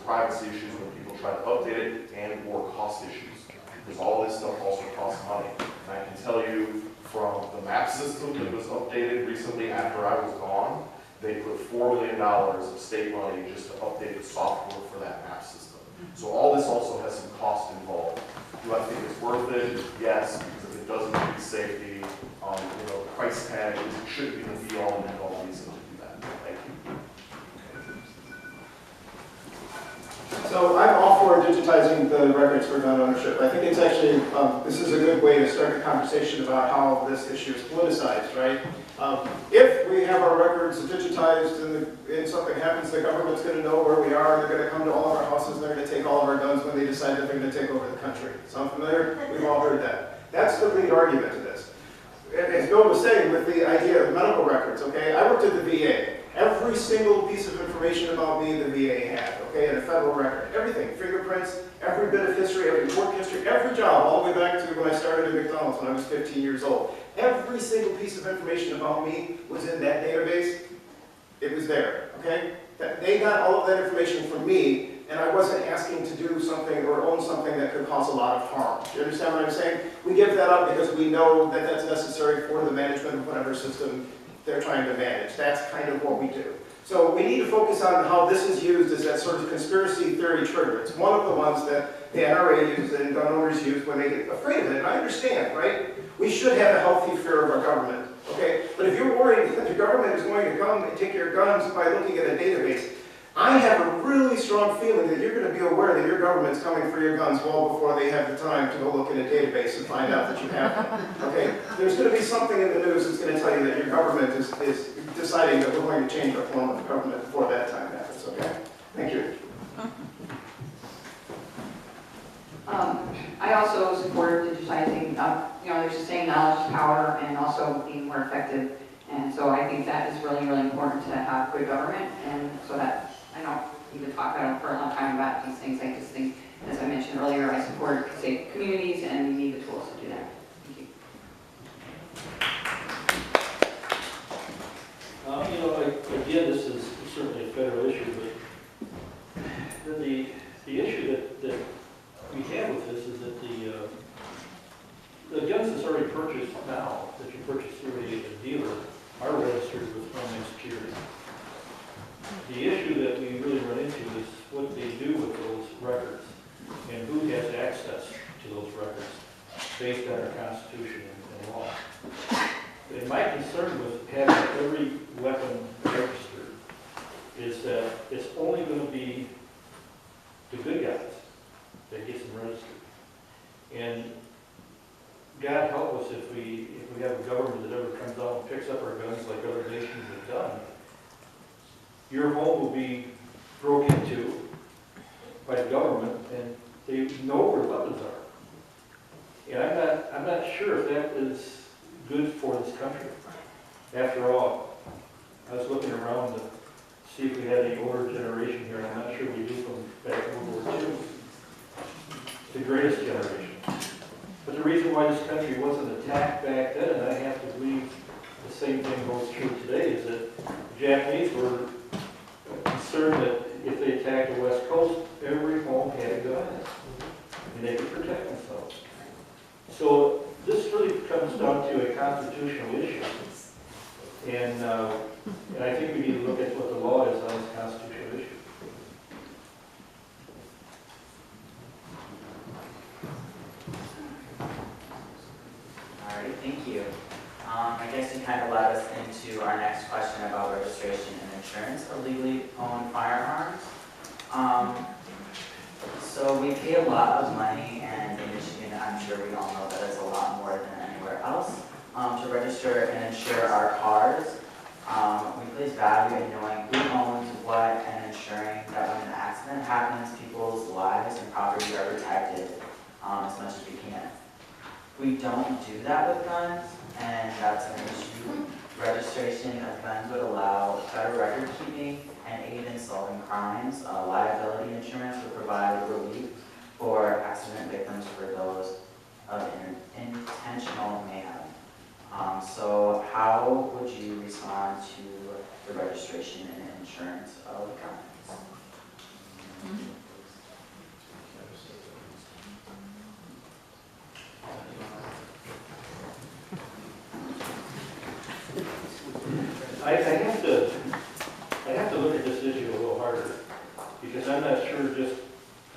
privacy issues when people try to update it, and or cost issues. Because all this stuff also costs money. And I can tell you from the map system that was updated recently after I was gone, they put $4 million of state money just to update the software for that map system. So all this also has some cost involved. Do I think it's worth it? Yes, because if it doesn't increase safety, the price tag shouldn't be the be-all and end-all reason to do that. Thank you. So I'm all for digitizing the records for gun ownership. I think it's actually, this is a good way to start the conversation about how this issue is politicized, right? If we have our records digitized and something happens, the government's going to know where we are, they're going to come to all of our houses, and they're going to take all of our guns when they decide that they're going to take over the country. Sound familiar? We've all heard that. That's the lead argument to this. As Bill was saying with the idea of medical records, okay, I worked at the VA. Every single piece of information about me the VA had, okay, in a federal record. Everything, fingerprints, every bit of history, every work history, every job, all the way back to when I started at McDonald's when I was 15 years old. Every single piece of information about me was in that database. It was there, okay? They got all of that information from me, and I wasn't asking to do something or own something that could cause a lot of harm. Do you understand what I'm saying? We give that up because we know that that's necessary for the management of whatever system they're trying to manage. That's kind of what we do. So we need to focus on how this is used as that sort of conspiracy theory trigger. It's one of the ones that the NRA uses and gun owners use when they get afraid of it. And I understand, right? We should have a healthy fear of our government, okay? But if you're worried that the government is going to come and take your guns by looking at a database, I have a really strong feeling that you're going to be aware that your government's coming for your guns well before they have the time to go look in a database and find out that you have them. Okay? There's going to be something in the news that's going to tell you that your government is deciding that we're going to change our form of government before that time happens. Okay? Thank you. I also support digitizing. There's a saying, knowledge is power, and also being more effective. And so I think that is really, really important to have good government, and so that I don't need to talk for a long time about these things. I just think, as I mentioned earlier, I support safe communities, and we need the tools to do that. Thank you. Again, this is certainly a federal issue, but the issue that we have with this is that the guns that's already purchased now, that you purchase through a dealer, are registered with Homeland Security. The issue that we really run into is what they do with those records and who has access to those records based on our Constitution and law. And my concern with having every weapon registered is that it's only going to be the good guys that gets them registered. And God help us if we have a government that ever comes out and picks up our guns like other nations have done. Your home will be broken into by the government, and they know where weapons are. And I'm not sure if that is good for this country. After all, I was looking around to see if we had any older generation here, and I'm not sure we do from back in World War II. It's the greatest generation. But the reason why this country wasn't attacked back then, and I have to believe the same thing holds true today, is that the Japanese were concerned that if they attacked the West Coast, every home had a gun, and they could protect themselves. So this really comes down to a constitutional issue, and I think we need to look at what the law is on this constitutional issue. Alright, thank you. I guess you kind of led us into our next question about registration and insurance of legally owned firearms. So we pay a lot of money, and in Michigan, I'm sure we all know that it's a lot more than anywhere else, to register and insure our cars. We place value in knowing who owns what and ensuring that when an accident happens, people's lives and property are protected as much as we can. We don't do that with guns, and that's an issue. Registration of guns would allow better record keeping and aid in solving crimes. Liability insurance would provide relief for accident victims for those of intentional mayhem. So how would you respond to the registration and insurance of guns? I have to look at this issue a little harder, because I'm not sure just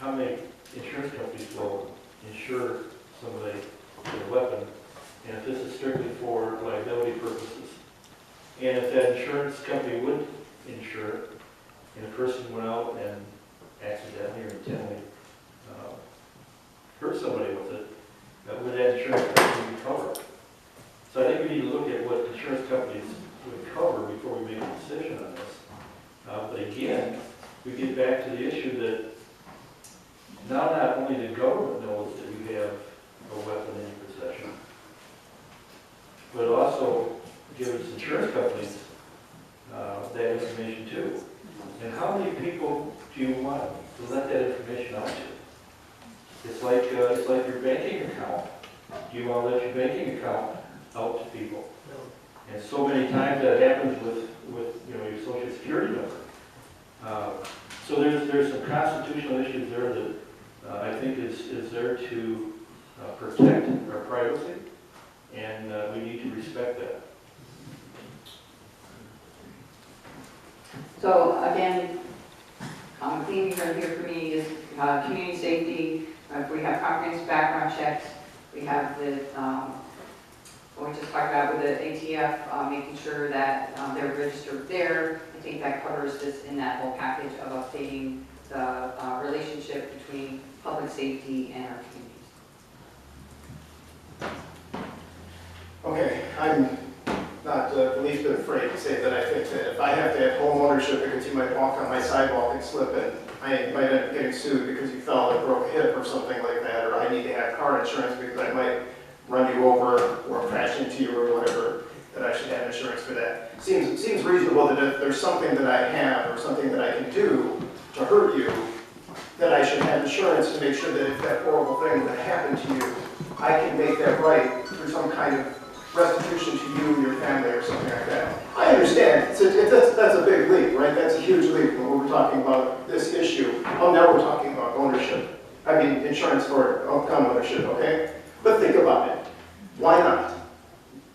how many insurance companies will insure somebody with a weapon, and if this is strictly for liability purposes. And if that insurance company would insure, and a person went out and accidentally or intentionally hurt somebody with it, would that insurance company be covered? So I think we need to look at what insurance companies would cover before we make a decision on this. But again, we get back to the issue that now not only the government knows that you have a weapon in your possession, but also gives insurance companies that information too. And how many people do you want to let that information out to? It's like your banking account. Do you want to let your banking account out to people? And so many times that happens with your social security number. So there's some constitutional issues there that I think is there to protect our privacy, and we need to respect that. So again, the theme you're going to hear from me is community safety. If we have comprehensive background checks, we have the, what we just talked about with the ATF, making sure that they're registered there. I think that covers this in that whole package of updating the relationship between public safety and our communities. Okay, I'm not the least bit afraid to say that I think that if I have to have home ownership because you might walk on my sidewalk and slip and I might end up getting sued because you fell and broke a hip or something like that, or I need to have car insurance because I might run you over or crash into you or whatever, that I should have insurance for that. Seems reasonable that if there's something that I have or something that I can do to hurt you, that I should have insurance to make sure that if that horrible thing that happened to you, I can make that right through some kind of restitution to you and your family or something like that. I understand. That's a big leap, right? That's a huge leap when we're talking about this issue. Oh, now we're talking about ownership. I mean, insurance for gun ownership, okay? But think about it. Why not?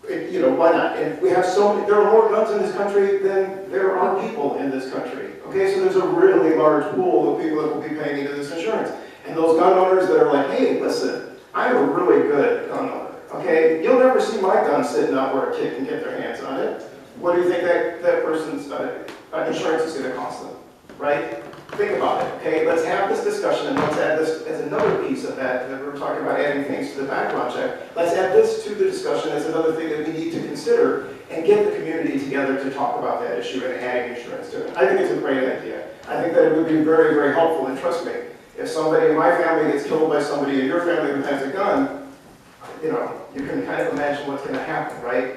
Why not? And we have so many, there are more guns in this country than there are people in this country. Okay, so there's a really large pool of people that will be paying into this insurance. And those gun owners that are like, hey, listen, I'm a really good gun owner. Okay, you'll never see my gun sitting out where a kid can get their hands on it. What do you think that person's insurance is going to cost them, right? Think about it, okay? Let's have this discussion and let's add this as another piece of that we're talking about adding things to the background check. Let's add this to the discussion as another thing that we need to consider and get the community together to talk about that issue and adding insurance to it. I think it's a great idea. I think that it would be very, very helpful, and trust me, if somebody in my family gets killed by somebody in your family who has a gun, you can kind of imagine what's going to happen, right?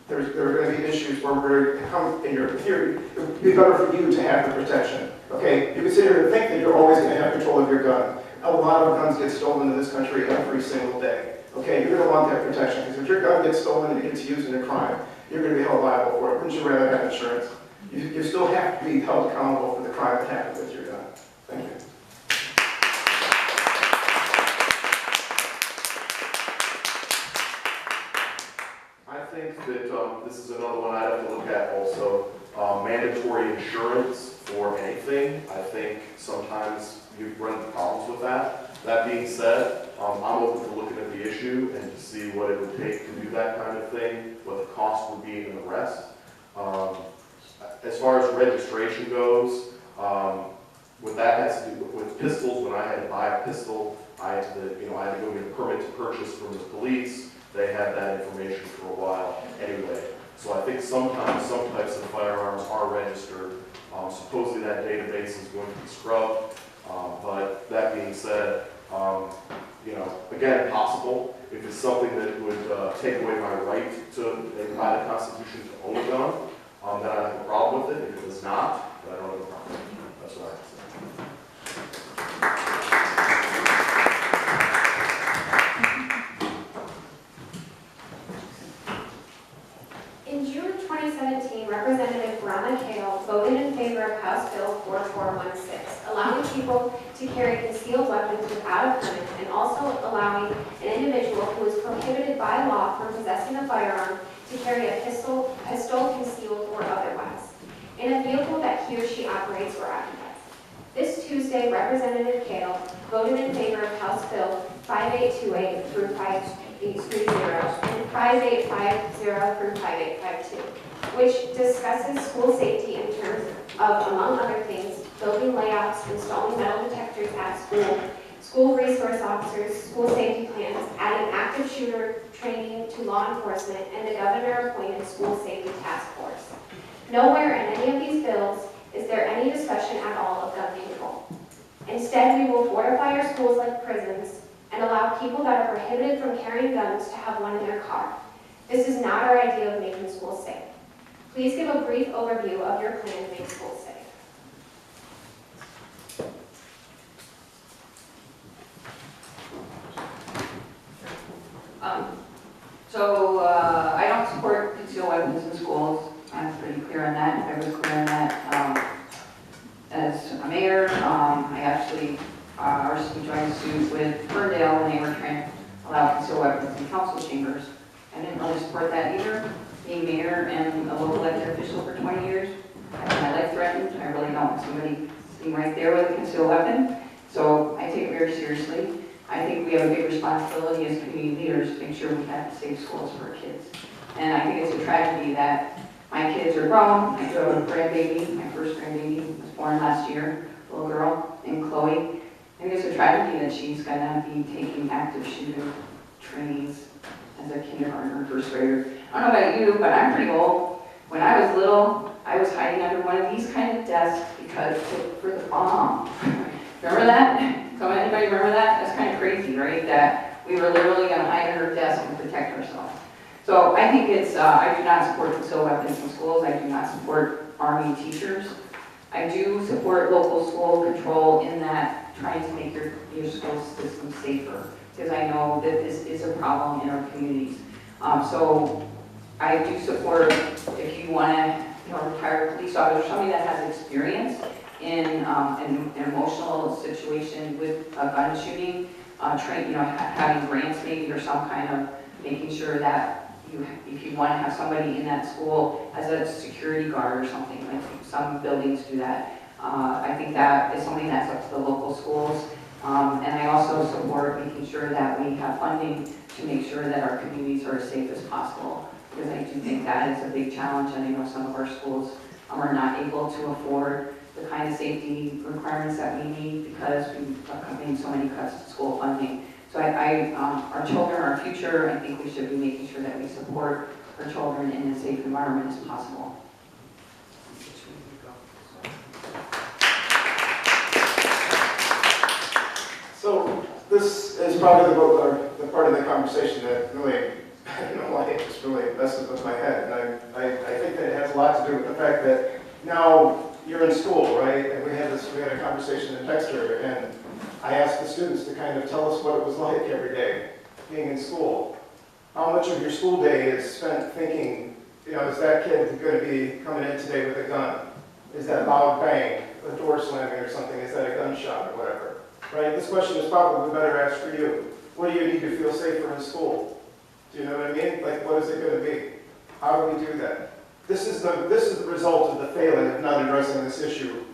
There are going to be issues where we're in your theory. It would be better for you to have the protection. Okay, you can sit here and think that you're always going to have control of your gun. A lot of guns get stolen in this country every single day. Okay, you're going to want that protection because if your gun gets stolen and it gets used in a crime, you're going to be held liable for it. Wouldn't you rather have insurance? You still have to be held accountable for the crime that happened with your gun. Thank you. I think that this is another one I'd have to look at also. Mandatory insurance for anything. I think sometimes you run into problems with that. That being said, I'm open to looking at the issue and to see what it would take to do that kind of thing, what the cost would be and the rest. As far as registration goes, what that has to do with pistols, when I had to buy a pistol, I had to go get a permit to purchase from the police. They had that information for a while anyway. So I think sometimes some types of firearms are registered. Supposedly that database is going to be scrubbed. But that being said, again, possible. If it's something that would take away my right to, by the Constitution, to own a gun, then I have a problem with it. If it does not, then I don't have a problem. That's what I have to say. In June 2017, Representative Ronna Kale voted in favor of House Bill 4416, allowing people to carry concealed weapons without a permit and also allowing an individual who is prohibited by law from possessing a firearm to to carry a pistol concealed or otherwise, in a vehicle that he or she operates or occupies. This Tuesday, Representative Kale voted in favor of House Bill 5828 through 5830 and 5850 through 5852, which discusses school safety in terms of, among other things, building layouts, installing metal detectors at school, school resource officers, school safety plans, adding active shooter training to law enforcement, and the governor-appointed school safety task force. Nowhere in any of these bills is there any discussion at all of gun control. Instead, we will fortify our schools like prisons and allow people that are prohibited from carrying guns to have one in their car. This is not our idea of making schools safe. Please give a brief overview of your plan to make schools safe. I don't support concealed weapons in schools. I'm pretty clear on that. I was clear on that as a mayor. I actually joined suit with Ferndale when they were trying to allow concealed weapons in council chambers. I didn't really support that either. Being mayor and a local elected official for 20 years, I had my life threatened. I really don't want somebody sitting right there with a concealed weapon. So I take it very seriously. I think we have a big responsibility as community leaders to make sure we have safe schools for our kids. And I think it's a tragedy that my kids are grown. I do have a grandbaby. My first grandbaby was born last year, a little girl named Chloe. I think it's a tragedy that she's gonna be taking active shooter trainings as a kindergartner, first grader. I don't know about you, but I'm pretty old. When I was little, I was hiding under one of these kind of desks because for the bomb. Remember that? So anybody remember that? That's kind of crazy, right? That we were literally going to hide under a desk and protect ourselves. So I think it's, I do not support concealed weapons in schools. I do not support arming teachers. I do support local school control in that trying to make your school system safer, because I know that this is a problem in our communities. So I do support if you want to retire a police officer, somebody that has experience in an emotional situation with a gun shooting, having grants maybe or some kind of making sure that if you want to have somebody in that school as a security guard or something, like some buildings do that. I think that is something that's up to the local schools. And I also support making sure that we have funding to make sure that our communities are as safe as possible, because I do think that is a big challenge, and I know some of our schools are not able to afford the kind of safety requirements that we need because we've made so many cuts to school funding. So our children, our future, I think we should be making sure that we support our children in as safe an environment as possible. So this is probably the part of the conversation that really, I don't know why it just really messes with my head. And I think that it has a lot to do with the fact that now you're in school, right? And we had a conversation in Dexter, and I asked the students to kind of tell us what it was like every day being in school. How much of your school day is spent thinking, is that kid going to be coming in today with a gun? Is that loud bang, a door slamming or something? Is that a gunshot or whatever? Right? This question is probably better asked for you. What do you need to feel safer in school? Do you know what I mean? Like, what is it going to be? How do we do that? This is the result of the failing of not addressing this issue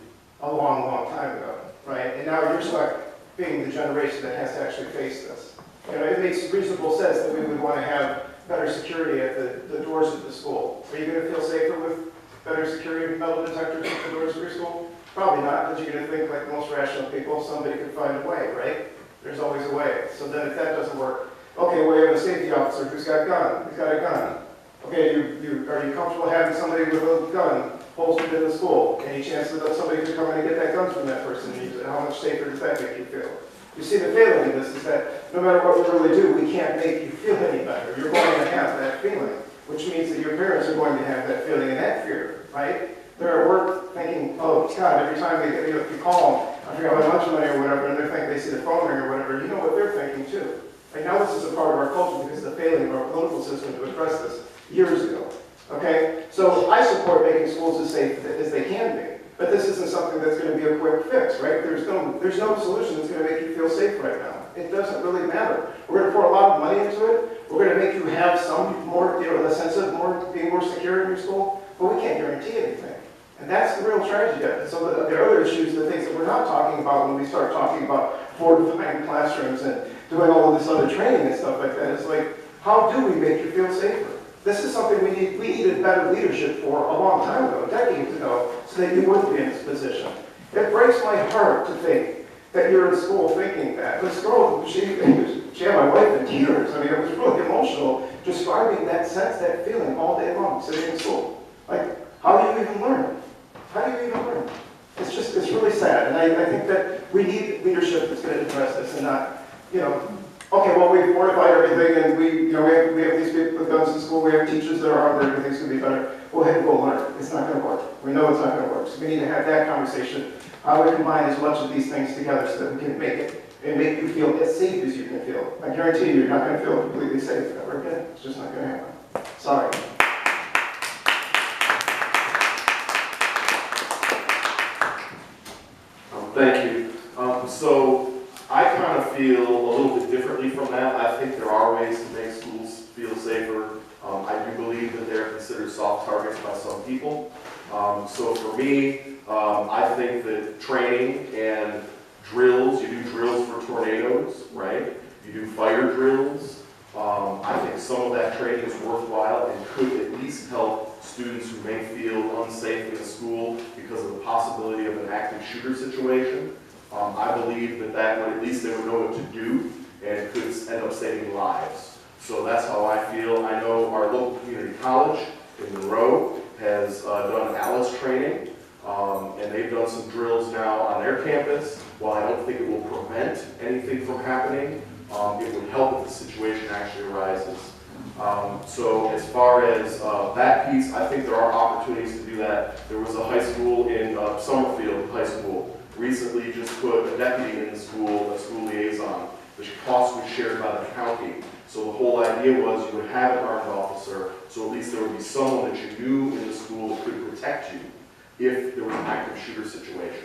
a long, long time ago, right? And now you're stuck being the generation that has to actually face this. It makes reasonable sense that we would want to have better security at the doors of the school. Are you going to feel safer with better security metal detectors at the doors of your school? Probably not, because you're going to think like most rational people, somebody could find a way, right? There's always a way. So then if that doesn't work, okay, well, you have a safety officer who's got a gun. Okay, are you comfortable having somebody with a gun holstered in the school? Any chance that somebody could come in and get that gun from that person? How much safer does that make you feel? You see, the failing in this is that no matter what we really do, we can't make you feel any better. You're going to have that feeling, which means that your parents are going to have that feeling and that fear, right? They're at work thinking, oh, God, every time they get, if you call them, I forgot my lunch money or whatever, and they see the phone ring or whatever, you know what they're thinking too. Right now, this is a part of our culture because of the failing of our political system to address this years ago. Okay? So I support making schools as safe as they can be. But this isn't something that's going to be a quick fix, right? There's no solution that's going to make you feel safe right now. It doesn't really matter. We're going to pour a lot of money into it. We're going to make you have some more, a sense of being more secure in your school, but we can't guarantee anything. And that's the real tragedy of it. So the other issues, the things that we're not talking about when we start talking about fortifying classrooms and doing all of this other training and stuff like that, is like, how do we make you feel safer? This is something we needed better leadership for a long time ago, decades ago, so that you wouldn't be in this position. It breaks my heart to think that you're in school thinking that. This girl, she had my wife in tears. I mean, it was really emotional, describing that sense, that feeling all day long, sitting in school. Like, how do you even learn? How do you even learn? It's really sad. And I think that we need leadership that's going to address this and not, okay, well, we fortified everything and we have these people with guns in school, we have teachers that are armed, everything's going to be better. Go ahead and go learn. It's not going to work. We know it's not going to work. So we need to have that conversation. How we combine as much of these things together so that we can make it and make you feel as safe as you can feel. I guarantee you, you're not going to feel completely safe ever again. It's just not going to happen. Sorry. Thank you. So I kind of feel a little bit differently from that. I think there are ways to make schools feel safer. I do believe that they're considered soft targets by some people. So for me, I think that training and drills, you do drills for tornadoes, right? You do fire drills. I think some of that training is worthwhile and could at least help students who may feel unsafe in the school because of the possibility of an active shooter situation. I believe that would, at least they would know what to do, and it could end up saving lives. So that's how I feel. I know our local community college in Monroe has done ALICE training, and they've done some drills now on their campus. While I don't think it will prevent anything from happening, it would help if the situation actually arises. So as far as that piece, I think there are opportunities to do that. There was a high school in Summerfield High School recently just put a deputy in the school, a school liaison. The cost was shared by the county. So the whole idea was you would have an armed officer, so at least there would be someone that you knew in the school that could protect you if there was an active shooter situation.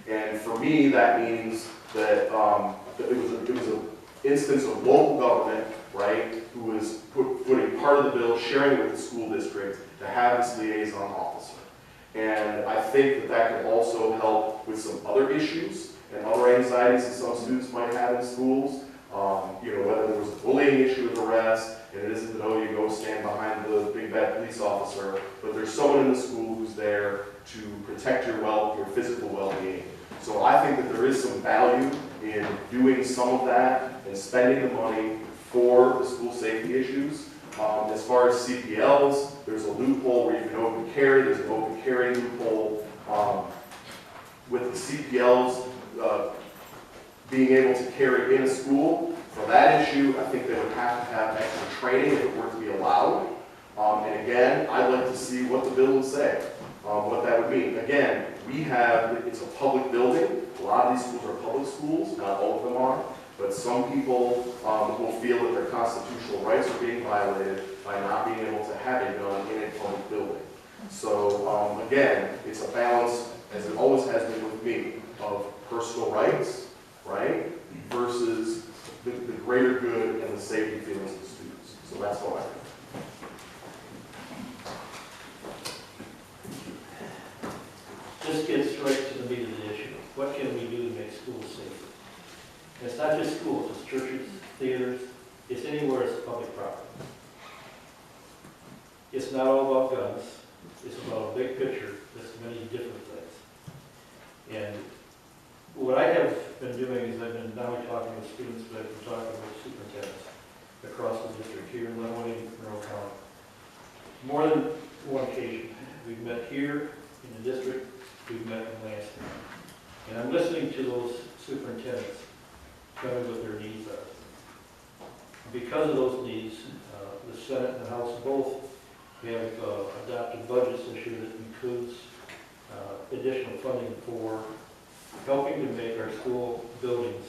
And for me, that means that it was an instance of local government, right, who was putting part of the bill, sharing it with the school district to have this liaison officer. And I think that could also help with some other issues and other anxieties that some students might have in schools. Whether there was a bullying issue with arrest, and it isn't that, oh, you go stand behind the big bad police officer, but there's someone in the school who's there to protect your physical well-being. So I think that there is some value in doing some of that and spending the money for the school safety issues. As far as CPLs, there's a loophole where you can open carry. There's an open carry loophole. With the CPLs being able to carry in a school, for that issue, I think they would have to have extra training if it were to be allowed. And again, I'd like to see what the bill would say, what that would mean. Again, it's a public building. A lot of these schools are public schools, not all of them are. But some people will feel that their constitutional rights are being violated by not being able to have a gun in a public building. So again, it's a balance, as it always has been with me, of personal rights, right, versus the greater good and the safety feelings of the students. So that's all I think. Just get straight to the meat of the issue. What can we do to make schools safer? And it's not just schools, it's churches, theaters, it's anywhere it's public property. It's not all about guns, it's about a big picture, there's many different things. And what I have been doing is I've been not only talking with students, but I've been talking with superintendents across the district here in Lenawee and Monroe County. More than one occasion. We've met here in the district, we've met in Lansing. And I'm listening to those superintendents tell me what their needs are. Because of those needs, the Senate and the House both have adopted budgets this year that includes additional funding for helping to make our school buildings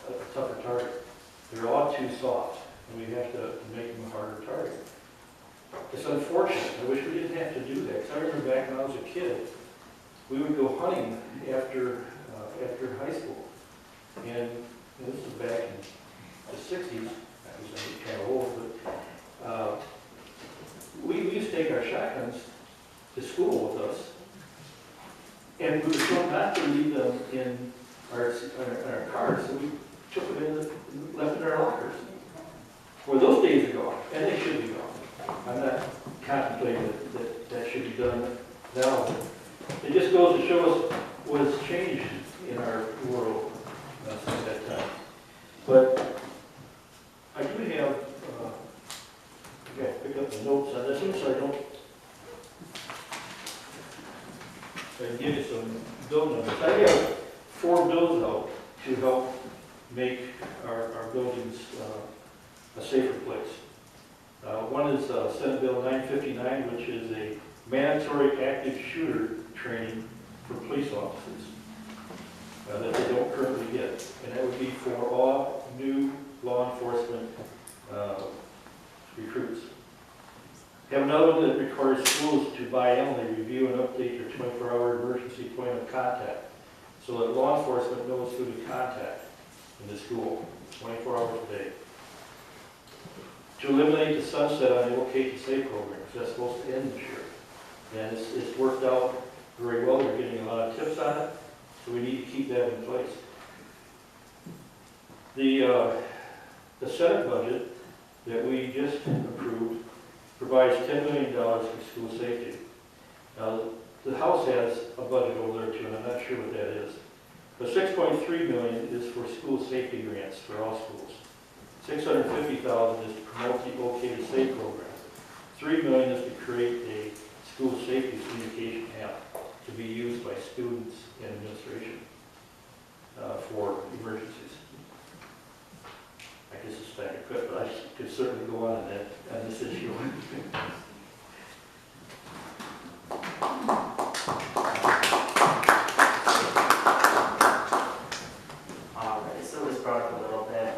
a tougher target. They're all too soft, and we have to make them a harder target. It's unfortunate. I wish we didn't have to do that, because I remember back when I was a kid, we would go hunting after high school. And this was back in the 60s. I was kind of old, but we used to take our shotguns to school with us. And we were told not to leave them in our cars, so we took them left in our lockers. Well, those days are gone, and they should be gone. I'm not contemplating that should be done now. It just goes to show us what has changed in our world since that time. But I do have, pick up the notes on this one so I can give you some bill numbers. I have 4 bills out to help make our buildings a safer place. One is Senate Bill 959, which is a mandatory active shooter training for police officers that they don't currently get. And that would be for all new law enforcement recruits. We have another one that requires schools to biannually review and update their 24-hour emergency point of contact so that law enforcement knows who to contact in the school 24 hours a day. To eliminate the sunset on the OK to Stay program, because that's supposed to end this year. And it's worked out very well. We're getting a lot of tips on it, so we need to keep that in place. The Senate budget that we just approved provides $10 million for school safety. Now, the House has a budget over there too, and I'm not sure what that is. But $6.3 million is for school safety grants for all schools. $650,000 is to promote the OK to Stay program. $3 million is to create a school safety communication app to be used by students and administration for emergencies. I guess it's back equipped, but I could certainly go on this issue. Alright, so it was brought up a little bit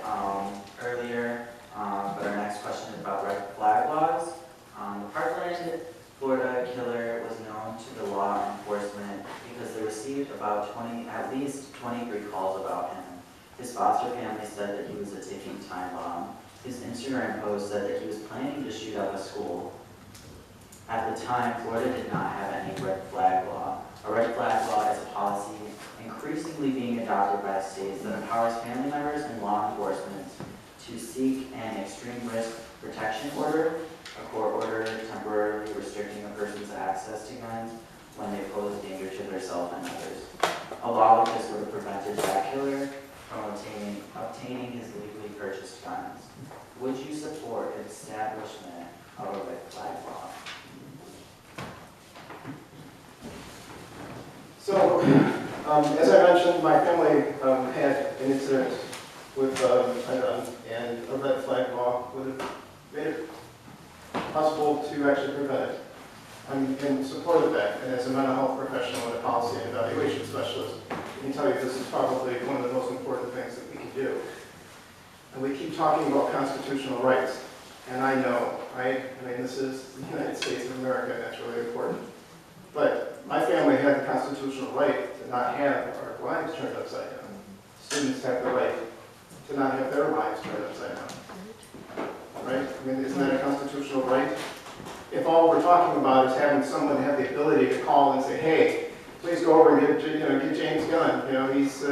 earlier, but our next question is about red flag laws. The Parkland, Florida killer was known to the law enforcement because they received at least 23 calls about him. His foster family said that he was a ticking time bomb. His Instagram post said that he was planning to shoot up a school. At the time, Florida did not have any red flag law. A red flag law is a policy increasingly being adopted by states that empowers family members and law enforcement to seek an extreme risk protection order, a court order temporarily restricting a person's access to guns when they pose danger to themselves and others. A law like this would have prevented that killer from obtaining his legally purchased guns. Would you support the establishment of a red flag law? So, as I mentioned, my family had an incident with a gun, and a red flag law would have made it possible to actually prevent it. I'm in support of that, and as a mental health professional and a policy and evaluation specialist, I can tell you this is probably one of the most important things that we can do. And we keep talking about constitutional rights, and I know, right? I mean, this is the United States of America, and that's really important. But my family had the constitutional right to not have our lives turned upside down. Students have the right to not have their lives turned upside down. Right? I mean, isn't that a constitutional right? If all we're talking about is having someone have the ability to call and say, hey, please go over and get James' gun. He's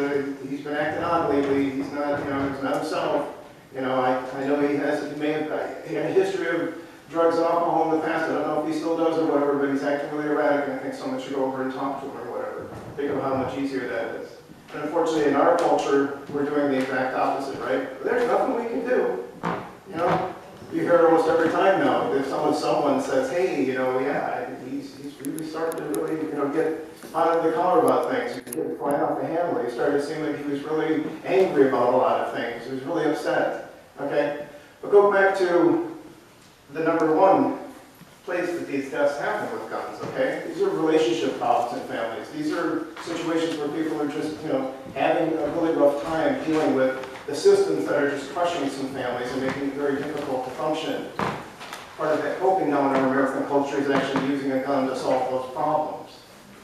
been acting odd lately. He's not, he's not himself. I know he may have had a history of drugs and alcohol in the past. I don't know if he still does or whatever, but he's acting really erratic, and I think someone should go over and talk to him or whatever. Think of how much easier that is. And unfortunately, in our culture, we're doing the exact opposite, right? But there's nothing we can do. You hear it almost every time now. If someone says, hey, he's really starting to really, get out of the collar about things. He's getting quite off the handle. He started to seem like he was really angry about a lot of things. He was really upset. Okay? But go back to the number one place that these deaths happen with guns, okay? These are relationship problems in families. These are situations where people are just, having a really rough time dealing with the systems that are just crushing some families and making it very difficult to function. part of that coping now in our American culture is actually using a gun to solve those problems.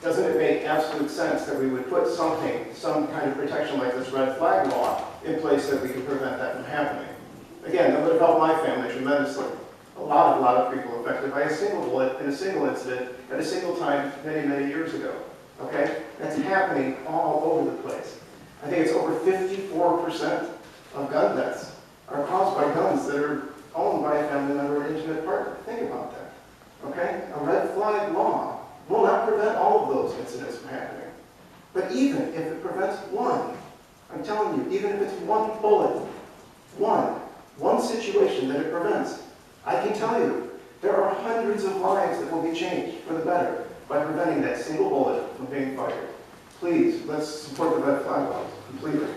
Doesn't it make absolute sense that we would put something, some kind of protection like this red flag law in place so that we could prevent that from happening? Again, that would have helped my family tremendously. A lot of people affected by a single bullet in a single incident at a single time many years ago. Okay? That's happening all over the place. I think it's over 54% of gun deaths are caused by guns that are owned by a family member or intimate partner. Think about that. Okay? A red flag law will not prevent all of those incidents from happening. But even if it prevents one, I'm telling you, even if it's one bullet, one situation that it prevents, I can tell you, there are hundreds of lives that will be changed for the better by preventing that single bullet from being fired. Please, let's support the red flag laws completely.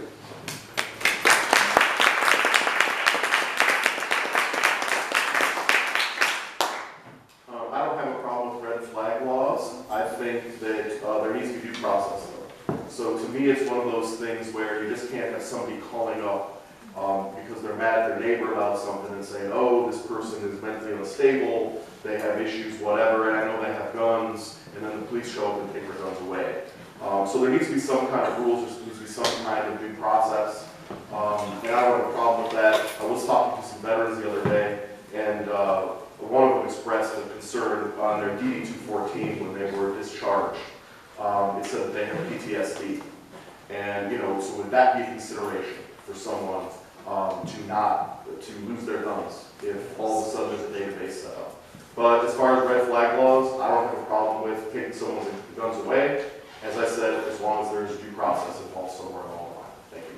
I don't have a problem with red flag laws. I think that there needs to be due process though. So to me, it's one of those things where you just can't have somebody calling up because they're mad at their neighbor about something and saying, oh, this person is mentally unstable, they have issues, whatever, and I know they have guns, and then the police show up and take their guns away. So there needs to be some kind of rules, there needs to be some kind of due process, and I don't have a problem with that. I was talking to some veterans the other day, and one of them expressed a concern on their DD-214 when they were discharged. It said that they have PTSD, and so would that be a consideration for someone to lose their guns if all of a sudden there's a database set up? But as far as red flag laws, I don't have a problem with taking someone's guns away. As I said, as long as there's due process involved somewhere along the line. Thank you.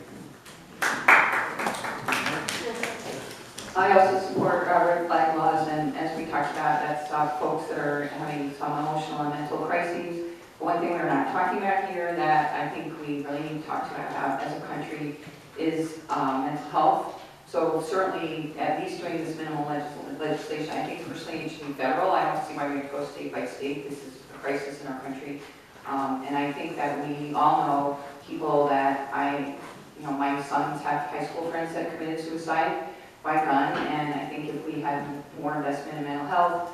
I also support red flag laws, and as we talked about, that's folks that are having some emotional and mental crises. But one thing we're not talking about here that I think we really need to talk about as a country is mental health. So certainly, at least doing this minimal legislation, I think personally it should be federal. I don't see why we have to go state by state. This is a crisis in our country. And I think that we all know people that my sons have high school friends that committed suicide by gun, and I think if we had more investment in mental health,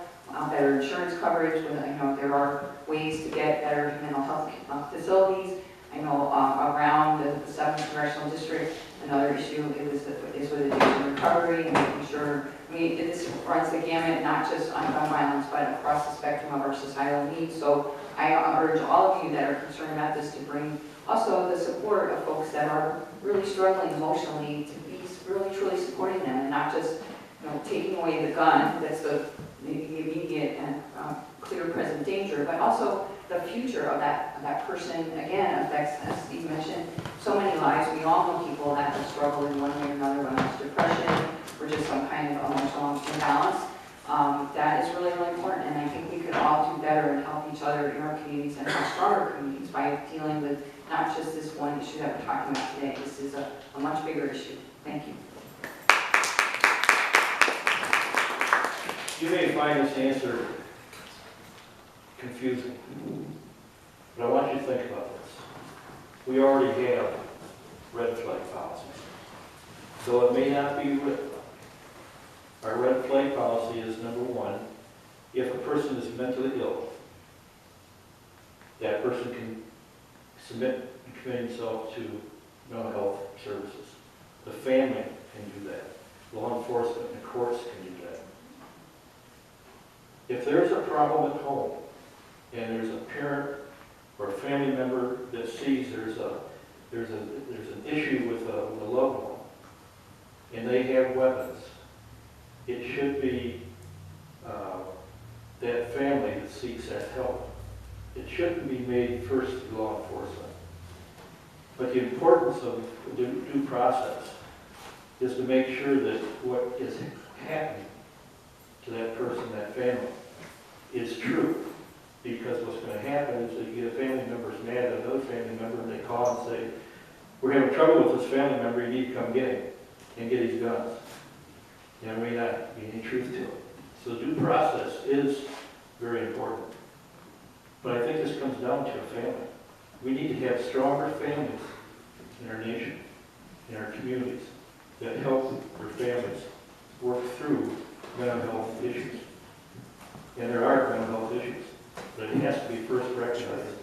better insurance coverage, there are ways to get better mental health facilities. I know around the 7th Congressional District, another issue is with addiction recovery and making sure, this runs the gamut, not just on gun violence, but across the spectrum of our societal needs. So I urge all of you that are concerned about this to bring also the support of folks that are really struggling emotionally, to be really truly supporting them and not just taking away the gun, that's the immediate and clear present danger, but also the future of that person, again, affects, as Steve mentioned, so many lives. We all know people that have struggled in one way or another, whether it's depression or just some kind of emotional imbalance. That is really important, and I think we could all do better and help each other in our communities and have stronger communities by dealing with not just this one issue that we're talking about today. This is a much bigger issue. Thank you. You may find this answer confusing, but I want you to think about this. We already have red flag policies, so it may not be written. Our red flag policy is number one, if a person is mentally ill, that person can submit and commit himself to mental health services. The family can do that. Law enforcement and the courts can do that. If there's a problem at home and there's a parent or a family member that sees there's an issue with a loved one and they have weapons, it should be that family that seeks that help. It shouldn't be made first to law enforcement. But the importance of the due process is to make sure that what is happening to that person, that family, is true. Because what's going to happen is that you get a family member who's mad at another family member and they call and say, we're having trouble with this family member, you need to come get him and get his guns. There may not be any truth to it. So due process is very important. But I think this comes down to a family. We need to have stronger families in our nation, in our communities, that help their families work through mental health issues. And there are mental health issues, but it has to be first recognized